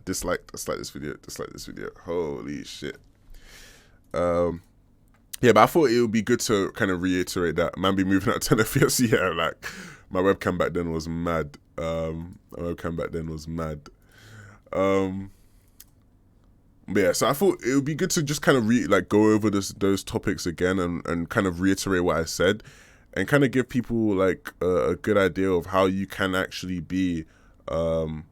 Dislike this video. Dislike this video. Holy shit. Um, yeah, but I thought it would be good to kind of reiterate that man be moving out 10 FPS. Yeah, like my webcam back then was mad. My webcam back then was mad. Um, but yeah, so I thought it would be good to just kind of go over those topics again and kind of reiterate what I said and kind of give people like a good idea of how you can actually be um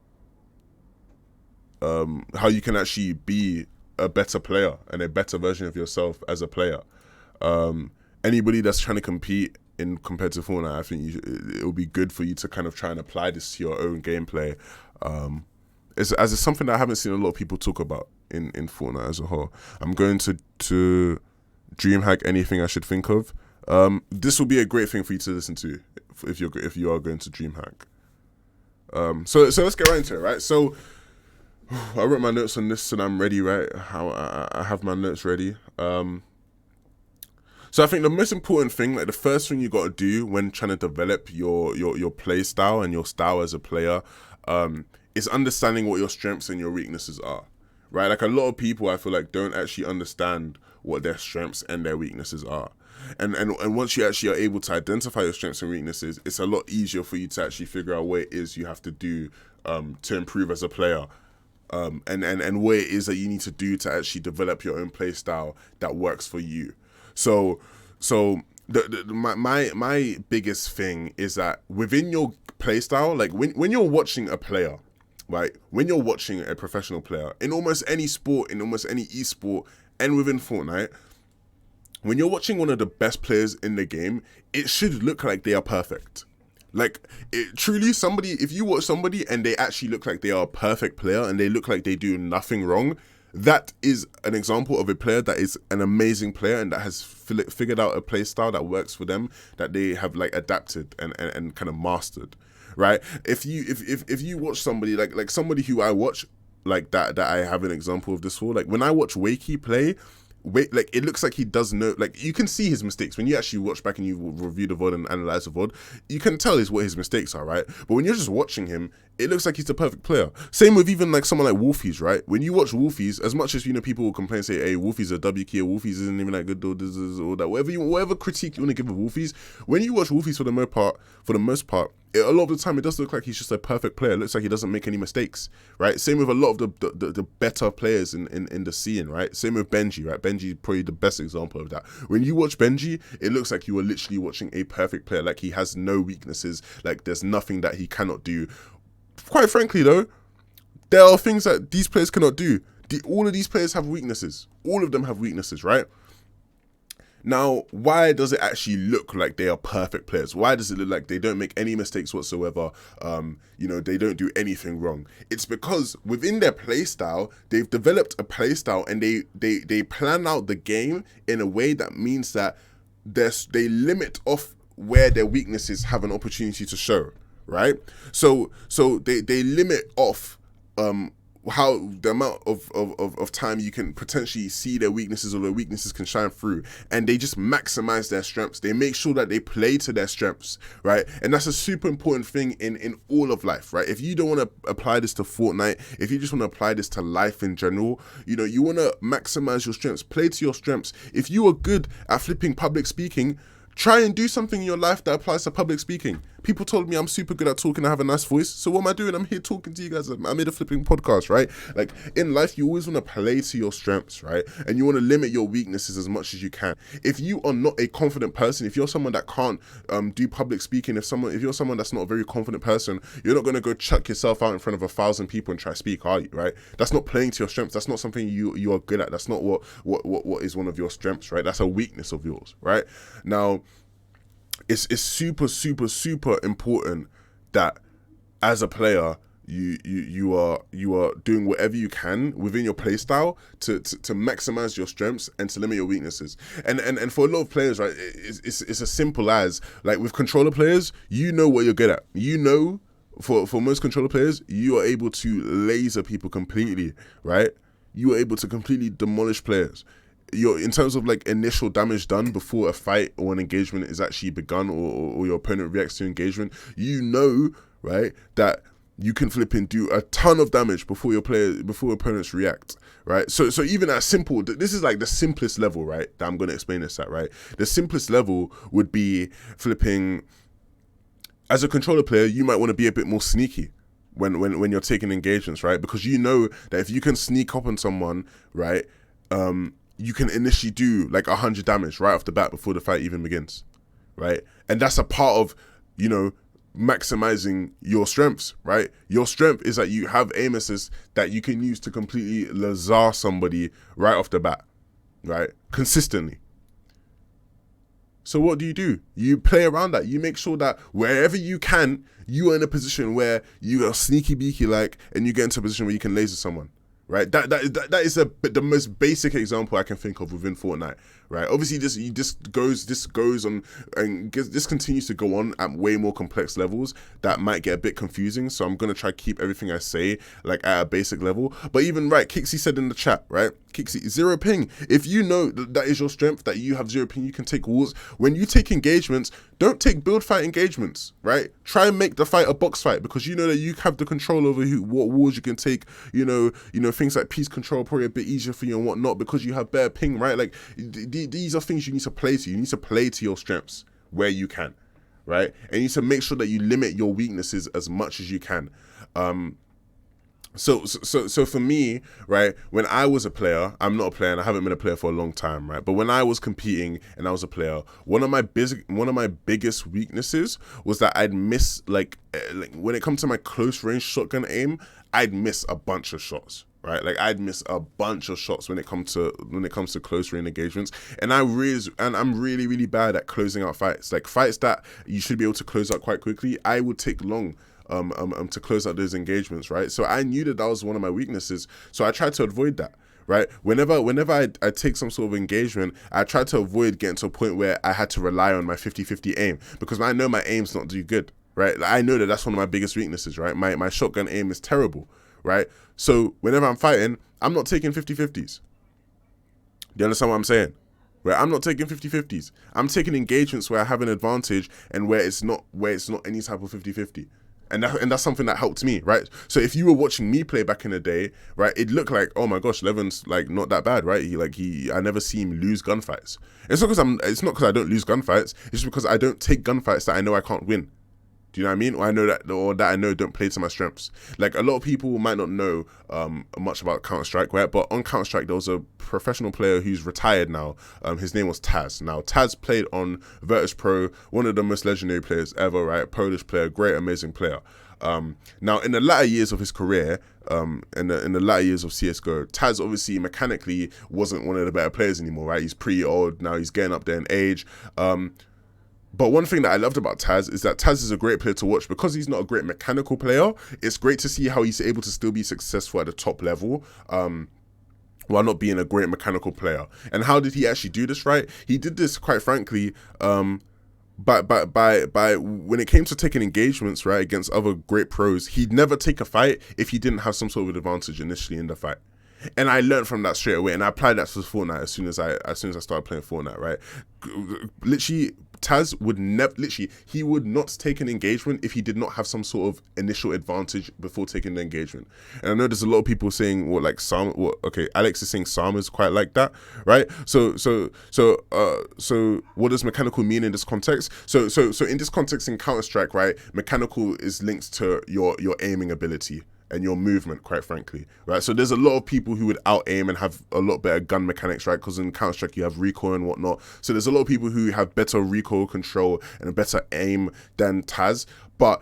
how you can actually be a better player and a better version of yourself as a player. Um, Anybody that's trying to compete in compared to Fortnite, I think it will be good for you to kind of try and apply this to your own gameplay. It's something that I haven't seen a lot of people talk about in Fortnite as a whole. I'm going to DreamHack anything I should think of. This will be a great thing for you to listen to if you are going to DreamHack. So let's get right into it, right? So I wrote my notes on this and I'm ready, right? How I have my notes ready. So I think the most important thing, like the first thing you got to do when trying to develop your play style and your style as a player, is understanding what your strengths and your weaknesses are, right? Like a lot of people, I feel like don't actually understand what their strengths and their weaknesses are. And once you actually are able to identify your strengths and weaknesses, it's a lot easier for you to actually figure out what it is you have to do to improve as a player. And what it is that you need to do to actually develop your own play style that works for you. So my biggest thing is that within your play style, like when you're watching a player, right? When you're watching a professional player in almost any sport, in almost any esport, and within Fortnite, when you're watching one of the best players in the game, it should look like they are perfect. Like it truly, somebody, if you watch somebody and they actually look like they are a perfect player and they look like they do nothing wrong, that is an example of a player that is an amazing player and that has figured out a play style that works for them, that they have like adapted and kind of mastered, right? If you watch somebody like somebody who I watch like that I have an example of this for, like when I watch Wakey play, wait, like it looks like he does know, like you can see his mistakes when you actually watch back and you review the VOD and analyze the VOD. You can tell is what his mistakes are, right? But when you're just watching him, it looks like he's the perfect player. Same with even like someone like Wolfies, right? When you watch Wolfies, as much as people will complain, say, "Hey, Wolfies a W key, or Wolfies isn't even that good," or this is or that, whatever critique you want to give of Wolfies, when you watch Wolfies for the most part, a lot of the time it does look like he's just a perfect player. It looks like he doesn't make any mistakes, right? Same with a lot of the better players in the scene, right? Same with Benji, right? Benji probably the best example of that. When you watch Benji, it looks like you are literally watching a perfect player. Like he has no weaknesses. Like there's nothing that he cannot do. Quite frankly, though, there are things that these players cannot do. All of these players have weaknesses. All of them have weaknesses, right? Now, why does it actually look like they are perfect players? Why does it look like they don't make any mistakes whatsoever? They don't do anything wrong. It's because within their play style, they've developed a play style and they plan out the game in a way that means that they limit off where their weaknesses have an opportunity to show, right? So they limit off how the amount of time you can potentially see their weaknesses or their weaknesses can shine through, and they just maximize their strengths. They make sure that they play to their strengths, right? And that's a super important thing in all of life, right? If you don't want to apply this to Fortnite, if you just want to apply this to life in general, you want to maximize your strengths, play to your strengths. If you are good at flipping public speaking, try and do something in your life that applies to public speaking. People told me I'm super good at talking, I have a nice voice. So what am I doing? I'm here talking to you guys. I made a flipping podcast, right? Like in life, you always want to play to your strengths, right? And you want to limit your weaknesses as much as you can. If you are not a confident person, if you're someone that can't do public speaking, if you're someone that's not a very confident person, you're not going to go chuck yourself out in front of 1,000 people and try to speak, are you, right? That's not playing to your strengths. That's not something you are good at. That's not what is one of your strengths, right? That's a weakness of yours, right? Now, it's super super important that as a player you are doing whatever you can within your play style to maximize your strengths and to limit your weaknesses. And for a lot of players, right, it's as simple as, like, with controller players, you know what you're good at. For most controller players, you are able to laser people completely, right? You are able to completely demolish players. In terms of like initial damage done before a fight or an engagement is actually begun, or your opponent reacts to engagement, right, that you can flip and do a ton of damage before before opponents react, right? So even at simple, this is like the simplest level, right? That I'm gonna explain this at, right? The simplest level would be flipping. As a controller player, you might want to be a bit more sneaky when you're taking engagements, right? Because you know that if you can sneak up on someone, right, you can initially do like 100 damage right off the bat before the fight even begins, right? And that's a part of, you know, maximizing your strengths, right? Your strength is that you have aim assist that you can use to completely lazar somebody right off the bat, right? Consistently. So what do? You play around that. You make sure that wherever you can, you are in a position where you are sneaky beaky like, and you get into a position where you can laser someone, right? That is the most basic example I can think of within Fortnite, right? Obviously, this goes on, and this continues to go on at way more complex levels that might get a bit confusing. So I'm gonna try to keep everything I say like at a basic level. But even right, Kixie said in the chat, right? Kixie, 0 ping. If you know that is your strength, that you have 0 ping, you can take walls. When you take engagements, don't take build fight engagements, right? Try and make the fight a box fight, because you know that you have the control over what walls you can take. You know things like piece control probably a bit easier for you and whatnot because you have better ping, right? Like these are things you need to play to. You need to play to your strengths where you can, right? And you need to make sure that you limit your weaknesses as much as you can. So for me, right, when I was a player, I'm not a player and I haven't been a player for a long time, right? But when I was competing and I was a player, one of my biggest weaknesses was that I'd miss like when it comes to my close range shotgun aim, I'd miss a bunch of shots. Right, like I'd miss a bunch of shots when it comes to close range engagements, and I'm really bad at closing out fights. Like fights that you should be able to close out quite quickly, I would take long to close out those engagements, right? So I knew that was one of my weaknesses, so I tried to avoid that, right? Whenever I take some sort of engagement, I tried to avoid getting to a point where I had to rely on my 50-50 aim, because I know my aim's not too good, right? Like, I know that that's one of my biggest weaknesses, right? My shotgun aim is terrible, right? So whenever I'm fighting, I'm not taking 50-50s. Do you understand what I'm saying? Where I'm not taking 50-50s. I'm taking engagements where I have an advantage and where it's not any type of 50-50. And that's something that helped me, right? So if you were watching me play back in the day, right, it looked like, oh my gosh, Levin's like not that bad, right? I never see him lose gunfights. It's not because I don't lose gunfights. It's just because I don't take gunfights that I know I can't win. Do you know what I mean? Or that I know don't play to my strengths. Like a lot of people might not know much about Counter-Strike, right? But on Counter-Strike, there was a professional player who's retired now. His name was Taz. Now, Taz played on Virtus Pro, one of the most legendary players ever, right? Polish player, great, amazing player. Now, in the latter years of his career, in the latter years of CSGO, Taz obviously mechanically wasn't one of the better players anymore, right? He's pretty old now. He's getting up there in age. But one thing that I loved about Taz is that Taz is a great player to watch because he's not a great mechanical player. It's great to see how he's able to still be successful at the top level, while not being a great mechanical player. And how did he actually do this, right? He did this, quite frankly, by when it came to taking engagements, right, against other great pros, he'd never take a fight if he didn't have some sort of advantage initially in the fight. And I learned from that straight away, and I applied that to Fortnite as soon as I started playing Fortnite, right? Literally, Taz would never, he would not take an engagement if he did not have some sort of initial advantage before taking the engagement. And I know there's a lot of people saying, Alex is saying Sam is quite like that, right? So what does mechanical mean in this context? So in this context in Counter-Strike, right, mechanical is linked to your aiming ability and your movement, quite frankly, right? So there's a lot of people who would out-aim and have a lot better gun mechanics, right? Because in Counter-Strike, you have recoil and whatnot. So there's a lot of people who have better recoil control and a better aim than Taz, but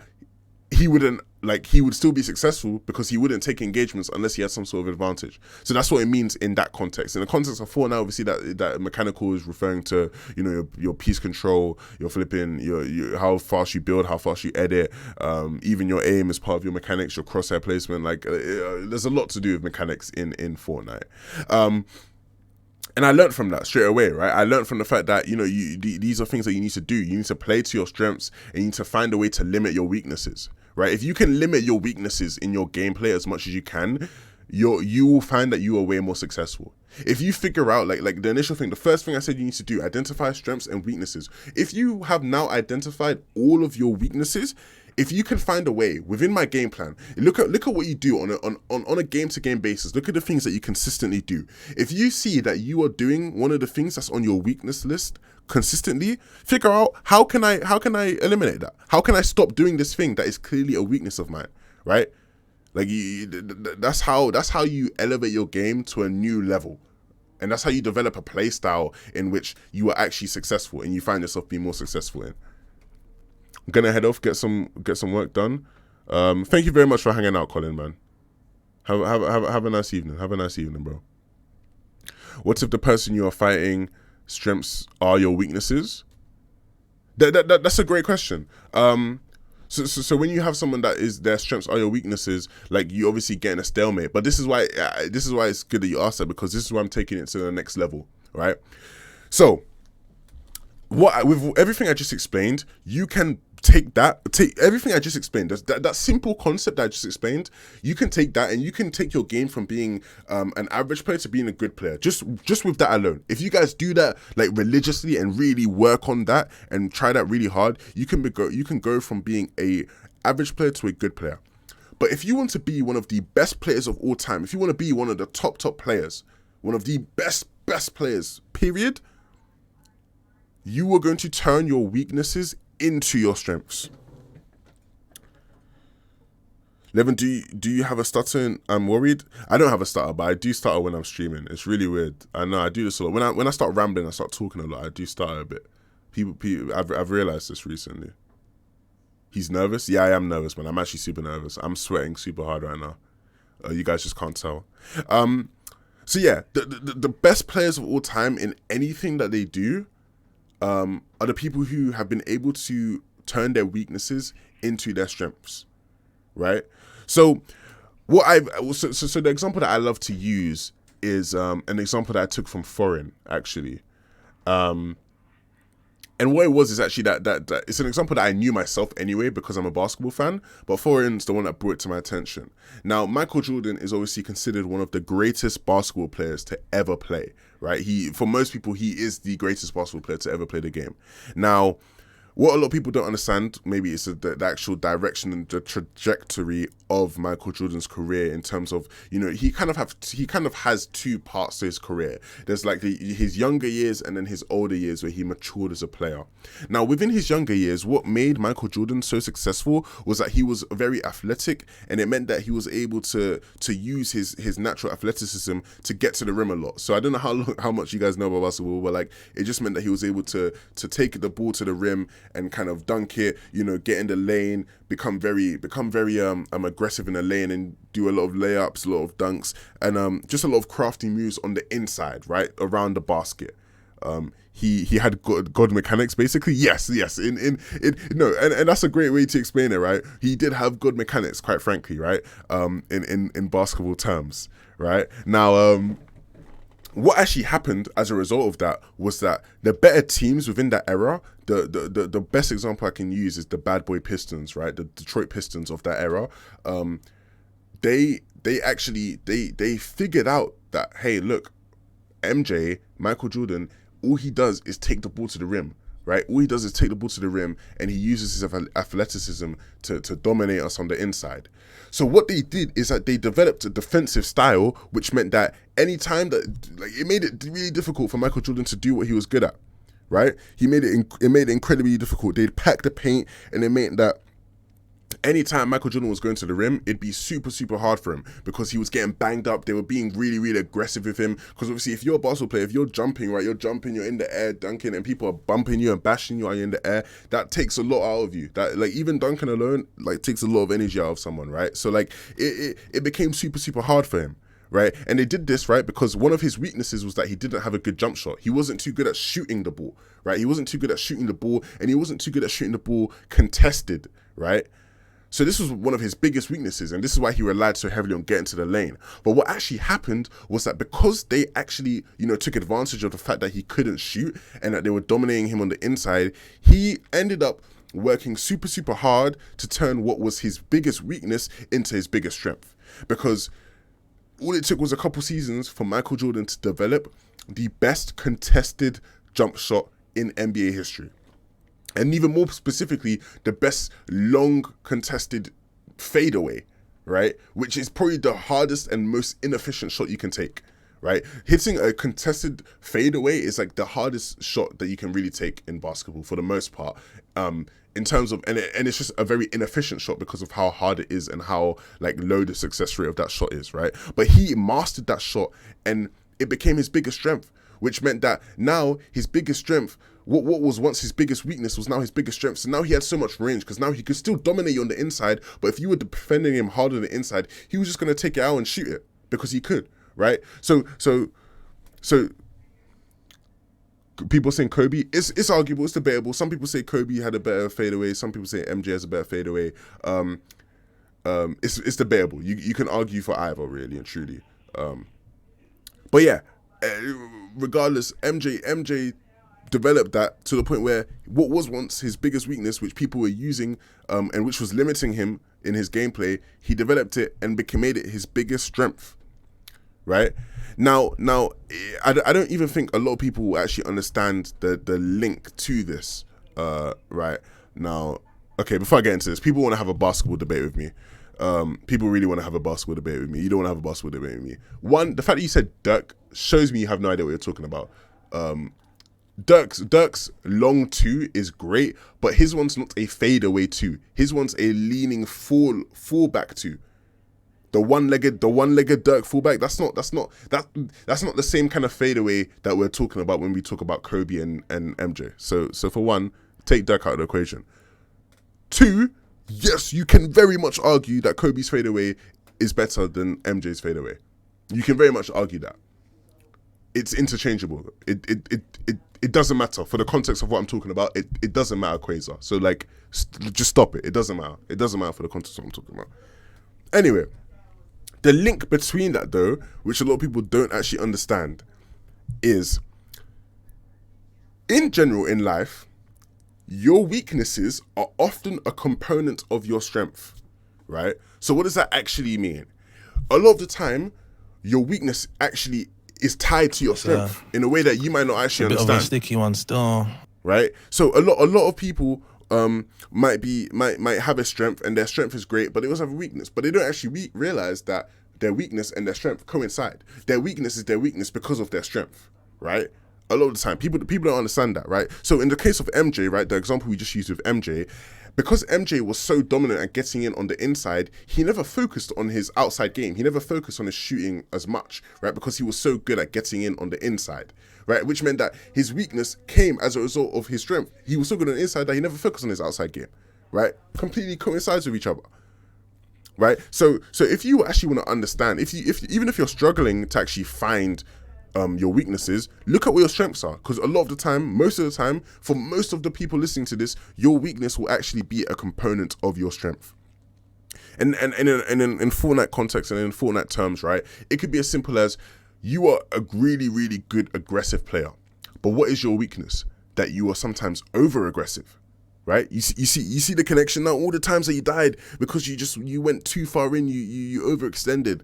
he would still be successful because he wouldn't take engagements unless he had some sort of advantage. So that's what it means in that context. In the context of Fortnite, obviously that mechanical is referring to, you know, your piece control, your flipping, your how fast you build, how fast you edit, even your aim is part of your mechanics, your crosshair placement. Like there's a lot to do with mechanics in Fortnite. And I learned from that straight away, right? I learned from the fact that, you know, these are things that you need to do. You need to play to your strengths and you need to find a way to limit your weaknesses, right? If you can limit your weaknesses in your gameplay as much as you can, you will find that you are way more successful. If you figure out, like the initial thing, the first thing I said you need to do, identify strengths and weaknesses. If you have now identified all of your weaknesses, if you can find a way within my game plan, look at what you do on a game to game basis. Look at the things that you consistently do. If you see that you are doing one of the things that's on your weakness list consistently, figure out how can I eliminate that? How can I stop doing this thing that is clearly a weakness of mine, right? Like that's how you elevate your game to a new level. And that's how you develop a play style in which you are actually successful and you find yourself being more successful in. I'm gonna head off, get some work done. Thank you very much for hanging out, Colin, man. Have a nice evening. Have a nice evening, bro. What if the person you are fighting strengths are your weaknesses? That's a great question. So when you have someone that is their strengths are your weaknesses, like you obviously get in a stalemate. But this is why it's good that you asked that, because this is why I'm taking it to the next level, right? So with everything I just explained, you can take everything I just explained, that simple concept that I just explained, you can take that and you can take your game from being an average player to being a good player, just with that alone. If you guys do that like religiously and really work on that and try that really hard, you can go from being a average player to a good player. But if you want to be one of the best players of all time, if you want to be one of the top players, one of the best players, period, you are going to turn your weaknesses into your strengths. Levin, do you have a stutter? I'm worried. I don't have a stutter, but I do stutter when I'm streaming. It's really weird. I know I do this a lot. When I start rambling, I start talking a lot. I do stutter a bit. People, I've realized this recently. He's nervous. Yeah, I am nervous, man. I'm actually super nervous. I'm sweating super hard right now. You guys just can't tell. So yeah, the best players of all time in anything that they do are the people who have been able to turn their weaknesses into their strengths, right? So so the example that I love to use is an example that I took from Foreign, actually. And what it was is actually that it's an example that I knew myself anyway because I'm a basketball fan, but Foreign's the one that brought it to my attention. Now, Michael Jordan is obviously considered one of the greatest basketball players to ever play, right? For most people, he is the greatest basketball player to ever play the game. Now, what a lot of people don't understand, maybe it's the actual direction and the trajectory of Michael Jordan's career in terms of, he kind of has two parts to his career. There's like his younger years and then his older years where he matured as a player. Now, within his younger years, what made Michael Jordan so successful was that he was very athletic, and it meant that he was able to use his natural athleticism to get to the rim a lot. So I don't know how much you guys know about basketball, but like it just meant that he was able to take the ball to the rim and kind of dunk it, get in the lane, become very aggressive in the lane and do a lot of layups, a lot of dunks, and just a lot of crafty moves on the inside, right, around the basket. He had God mechanics, basically. Yes. And that's a great way to explain it, right? He did have good mechanics, quite frankly, right? In basketball terms, right? Now, what actually happened as a result of that was that the better teams within that era, the best example I can use is the Bad Boy Pistons, right? The Detroit Pistons of that era. They figured out that, hey, look, Michael Jordan, all he does is take the ball to the rim, right? All he does is take the ball to the rim, and he uses his athleticism to dominate us on the inside. So what they did is that they developed a defensive style, which meant that anytime that, like, it made it really difficult for Michael Jordan to do what he was good at, right? It made it incredibly difficult. They'd pack the paint, and it meant that anytime Michael Jordan was going to the rim, it'd be super, super hard for him because he was getting banged up. They were being really, really aggressive with him. Because obviously, if you're a basketball player, if you're jumping, right, you're in the air, dunking, and people are bumping you and bashing you while you're in the air, that takes a lot out of you. That, like, even dunking alone, like, takes a lot of energy out of someone, right? So, like, it became super, super hard for him, right? And they did this, right, because one of his weaknesses was that he didn't have a good jump shot. He wasn't too good at shooting the ball, right? He wasn't too good at shooting the ball, and he wasn't too good at shooting the ball contested, right? So this was one of his biggest weaknesses, and this is why he relied so heavily on getting to the lane. But what actually happened was that because they actually, took advantage of the fact that he couldn't shoot and that they were dominating him on the inside, he ended up working super, super hard to turn what was his biggest weakness into his biggest strength. Because all it took was a couple seasons for Michael Jordan to develop the best contested jump shot in NBA history. and even more specifically, the best long contested fadeaway, right? Which is probably the hardest and most inefficient shot you can take, right? Hitting a contested fadeaway is like the hardest shot that you can really take in basketball for the most part. In terms of, and it's just a very inefficient shot because of how hard it is and how like low the success rate of that shot is, right? But he mastered that shot and it became his biggest strength, which meant that now his biggest strength, what was once his biggest weakness was now his biggest strength. So now he had so much range because now he could still dominate you on the inside, but if you were defending him hard on the inside, he was just going to take it out and shoot it because he could, right? So people saying Kobe, it's arguable, it's debatable. Some people say Kobe had a better fadeaway. Some people say MJ has a better fadeaway. It's debatable. You can argue for either, really and truly. But yeah, regardless, MJ developed that to the point where what was once his biggest weakness, which people were using, and which was limiting him in his gameplay, he developed it and made it his biggest strength. Right? Now, I don't even think a lot of people will actually understand the link to this. Right? Now, okay, before I get into this, people want to have a basketball debate with me. People really want to have a basketball debate with me. You don't want to have a basketball debate with me. One, the fact that you said Dirk shows me you have no idea what you're talking about. Dirk's long two is great, but his one's not a fadeaway two. His one's a leaning fullback two. The one-legged Dirk fullback. That's not the same kind of fadeaway that we're talking about when we talk about Kobe and MJ. So for one, take Dirk out of the equation. Two, yes, you can very much argue that Kobe's fadeaway is better than MJ's fadeaway. You can very much argue that. It's interchangeable. It doesn't matter for the context of what I'm talking about. It doesn't matter, Quasar. So like, just stop it. It doesn't matter. It doesn't matter for the context of what I'm talking about. Anyway, the link between that though, which a lot of people don't actually understand, is in general in life, your weaknesses are often a component of your strength, right? So what does that actually mean? A lot of the time, your weakness actually is tied to your strength in a way that you might not actually understand. A bit of a sticky one still, right? So a lot of people might have a strength and their strength is great, but they also have a weakness, but they don't actually realize that their weakness and their strength coincide. Their weakness is their weakness because of their strength, right? A lot of the time, people don't understand that, right? So in the case of MJ, right, the example we just used with MJ, because MJ was so dominant at getting in on the inside, he never focused on his outside game. He never focused on his shooting as much, right? Because he was so good at getting in on the inside, right? Which meant that his weakness came as a result of his strength. He was so good on the inside that he never focused on his outside game, right? Completely coincides with each other, right? So if you actually want to understand, even if you're struggling to actually find your weaknesses, look at what your strengths are, because a lot of the time, most of the time, for most of the people listening to this, your weakness will actually be a component of your strength. And in Fortnite context and in Fortnite terms, right, it could be as simple as you are a really, really good aggressive player, but what is your weakness? That you are sometimes over aggressive, right? You see the connection now. All the times that you died because you went too far in, you overextended.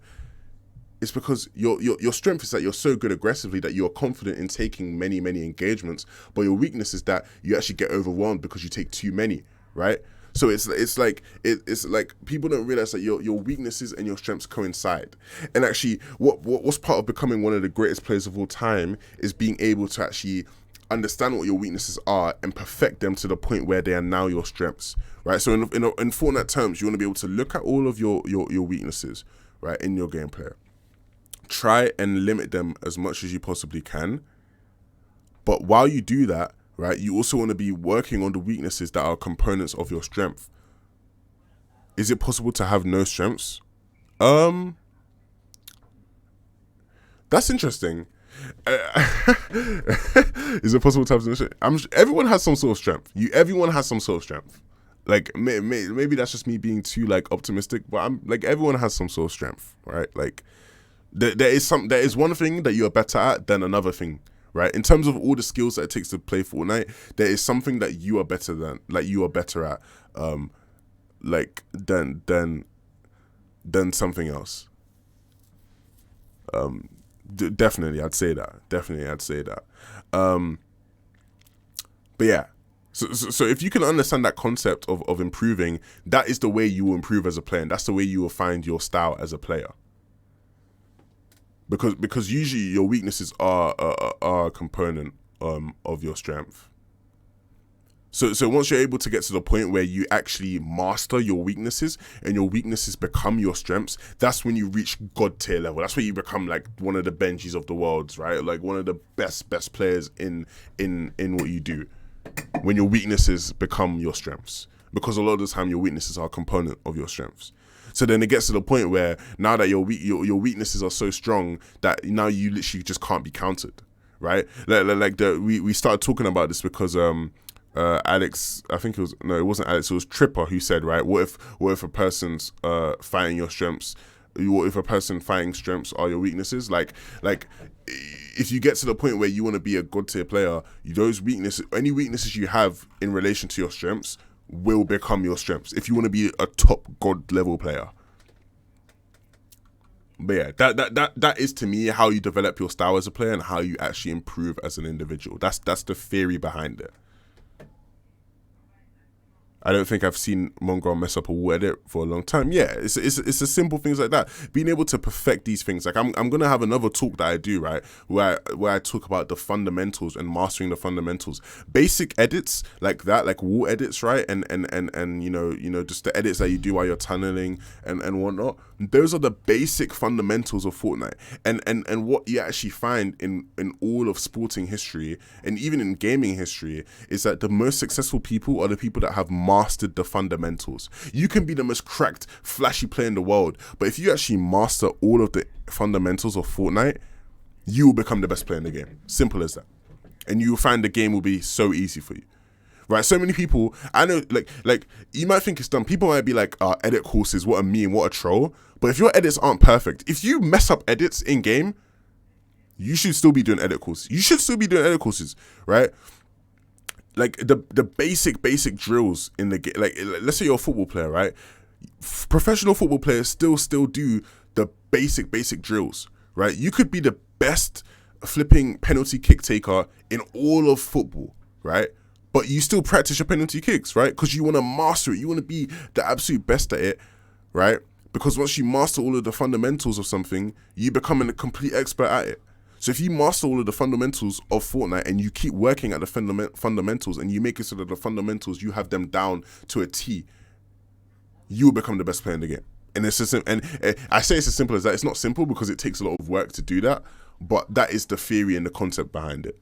It's because your strength is that you're so good aggressively that you're confident in taking many engagements, but your weakness is that you actually get overwhelmed because you take too many, right? So it's like people don't realize that your weaknesses and your strengths coincide. And actually, what's part of becoming one of the greatest players of all time is being able to actually understand what your weaknesses are and perfect them to the point where they are now your strengths, right? So in Fortnite terms, you want to be able to look at all of your weaknesses, right, in your gameplay. Try and limit them as much as you possibly can. But while you do that, right, you also want to be working on the weaknesses that are components of your strength. Is it possible to have no strengths? That's interesting. Is it possible to have no strength? Everyone has some sort of strength. Everyone has some sort of strength. Like maybe that's just me being too like optimistic, but I'm like everyone has some sort of strength, right? Like there is one thing that you are better at than another thing, right? In terms of all the skills that it takes to play Fortnite, there is something that you are better at, like than something else. Definitely, I'd say that. But yeah, So if you can understand that concept of improving, that is the way you will improve as a player, and that's the way you will find your style as a player. Because usually your weaknesses are a component of your strength. So once you're able to get to the point where you actually master your weaknesses and your weaknesses become your strengths, that's when you reach God tier level. That's where you become like one of the Benjis of the world, right? Like one of the best players in what you do. When your weaknesses become your strengths, because a lot of the time your weaknesses are a component of your strengths. So then it gets to the point where now that your weaknesses are so strong that now you literally just can't be countered, right? We started talking about this because Alex, I think it wasn't Alex, it was Tripper who said, right, what if a person's fighting your strengths, what if a person fighting strengths are your weaknesses? Like if you get to the point where you want to be a god tier player, those weaknesses, any weaknesses you have in relation to your strengths will become your strengths if you want to be a top god level player. But yeah, that is to me how you develop your style as a player and how you actually improve as an individual. That's the theory behind it. I don't think I've seen Mongrel mess up a word edit for a long time. Yeah, it's the simple things like that. Being able to perfect these things. Like I'm gonna have another talk that I do, right, where I talk about the fundamentals and mastering the fundamentals. Basic edits like that, like wall edits, right, and you know just the edits that you do while you're tunneling and whatnot. Those are the basic fundamentals of Fortnite. And what you actually find in all of sporting history and even in gaming history is that the most successful people are the people that have mastered the fundamentals. You can be the most cracked, flashy player in the world, but if you actually master all of the fundamentals of Fortnite, you will become the best player in the game. Simple as that. And you will find the game will be so easy for you. Right, so many people, I know, like you might think it's dumb. People might be like, edit courses, what a meme, what a troll. But if your edits aren't perfect, if you mess up edits in game, you should still be doing edit courses. You should still be doing edit courses, right? Like the basic drills in the game. Like let's say you're a football player, right? Professional football players still do the basic drills, right? You could be the best flipping penalty kick taker in all of football, right? But you still practice your penalty kicks, right? Because you want to master it. You want to be the absolute best at it, right? Because once you master all of the fundamentals of something, you become a complete expert at it. So if you master all of the fundamentals of Fortnite and you keep working at the fundamentals and you make it so that the fundamentals, you have them down to a T, you will become the best player in the game. And it's just, and I say it's as simple as that. It's not simple because it takes a lot of work to do that, but that is the theory and the concept behind it.